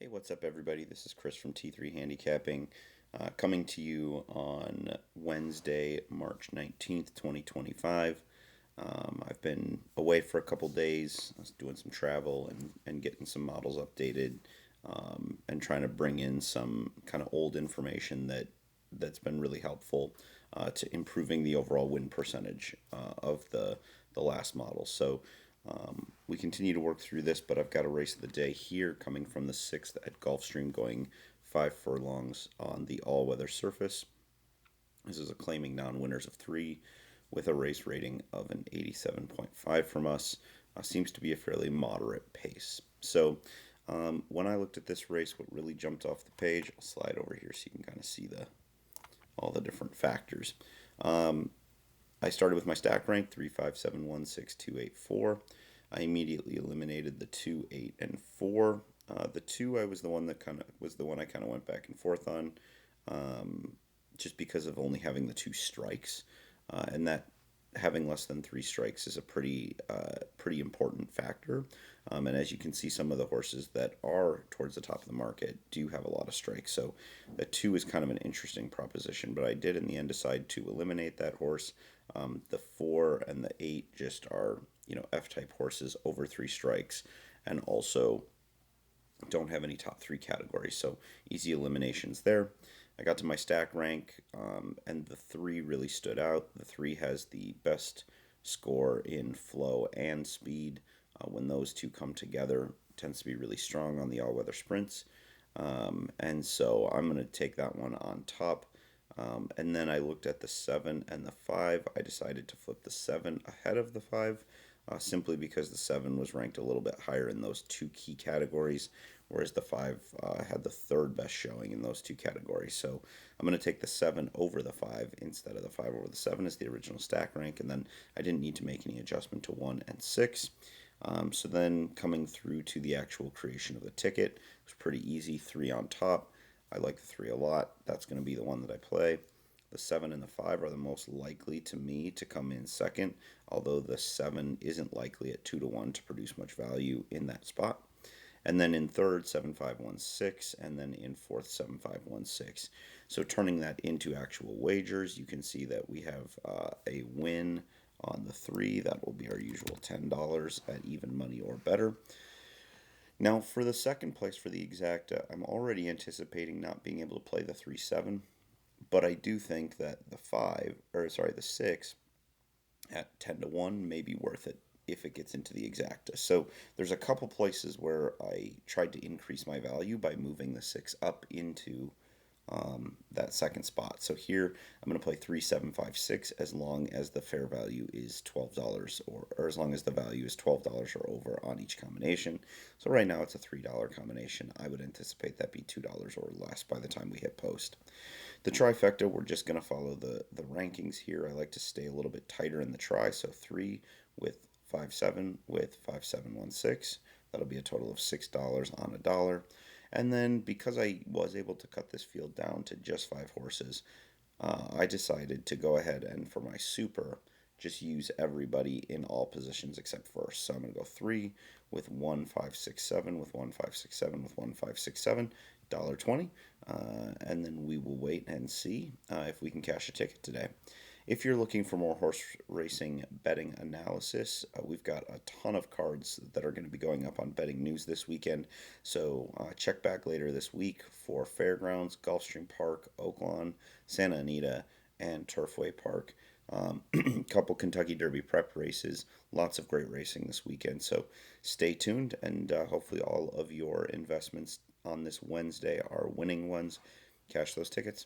Hey, what's up, everybody? This is Chris from T3 Handicapping, coming to you on Wednesday, March 19th, 2025. I've been away for a couple days. I was doing some travel and getting some models updated, and trying to bring in some kind of old information that's been really helpful to improving the overall win percentage of the last model. So we continue to work through this, but I've got a race of the day here coming from the 6th at Gulfstream, going 5 furlongs on the all-weather surface. This is a claiming non-winners of 3 with a race rating of an 87.5 from us. Seems to be a fairly moderate pace. So when I looked at this race, what really jumped off the page, I'll slide over here so you can kind of see all the different factors. I started with my stack rank 3, 5, 7, 1, 6, 2, 8, 4. I immediately eliminated the 2, 8, and 4. The 2 I was the one that kind of was the one I kind of went back and forth on, just because of only having the 2 strikes, and that having less than 3 strikes is a pretty important factor. And as you can see, some of the horses that are towards the top of the market do have a lot of strikes. So the 2 is kind of an interesting proposition, but I did in the end decide to eliminate that horse. The 4 and the 8 just are, F-type horses over 3 strikes, and also don't have any top 3 categories. So easy eliminations there. I got to my stack rank, and the 3 really stood out. The 3 has the best score in flow and speed. When those 2 come together, it tends to be really strong on the all-weather sprints. And so I'm going to take that one on top. And then I looked at the 7 and the 5. I decided to flip the 7 ahead of the 5, simply because the 7 was ranked a little bit higher in those 2 key categories, whereas the 5 had the third best showing in those 2 categories. So I'm going to take the 7 over the 5 instead of the 5 over the 7 as the original stack rank, and then I didn't need to make any adjustment to 1 and 6. So then coming through to the actual creation of the ticket, it was pretty easy. 3 on top. I like the 3 a lot. That's going to be the one that I play. The 7 and the 5 are the most likely to me to come in second, although the 7 isn't likely at 2 to 1 to produce much value in that spot. And then in third, 7, 5, 1, 6, and then in fourth, 7, 5, 1, 6. So turning that into actual wagers, you can see that we have a win on the 3. That will be our usual $10 at even money or better. Now, for the second place for the exacta, I'm already anticipating not being able to play the 3-7, but I do think that the 6 at 10 to 1 may be worth it if it gets into the exacta. So there's a couple places where I tried to increase my value by moving the 6 up into that second spot. So here I'm going to play 3, 7, 5, 6 as long as the fair value is $12, or as long as the value is $12 or over on each combination. So right now it's a $3 combination. I would anticipate that be $2 or less by the time we hit post. The trifecta, we're just going to follow the rankings here. I like to stay a little bit tighter in the try. So 3 with 5, 7 with 5, 7, 1, 6. That'll be a total of $6 on a dollar. And then because I was able to cut this field down to just 5 horses, I decided to go ahead and for my super, just use everybody in all positions except first. So I'm going to go 3 with 1, 5, 6, 7, with 1, 5, 6, 7, with 1, 5, 6, 7, $1.20. And then we will wait and see if we can cash a ticket today. If you're looking for more horse racing betting analysis, we've got a ton of cards that are going to be going up on betting news this weekend. So check back later this week for Fairgrounds, Gulfstream Park, Oaklawn, Santa Anita, and Turfway Park. Couple Kentucky Derby prep races, lots of great racing this weekend. So stay tuned, and hopefully all of your investments on this Wednesday are winning ones. Cash those tickets.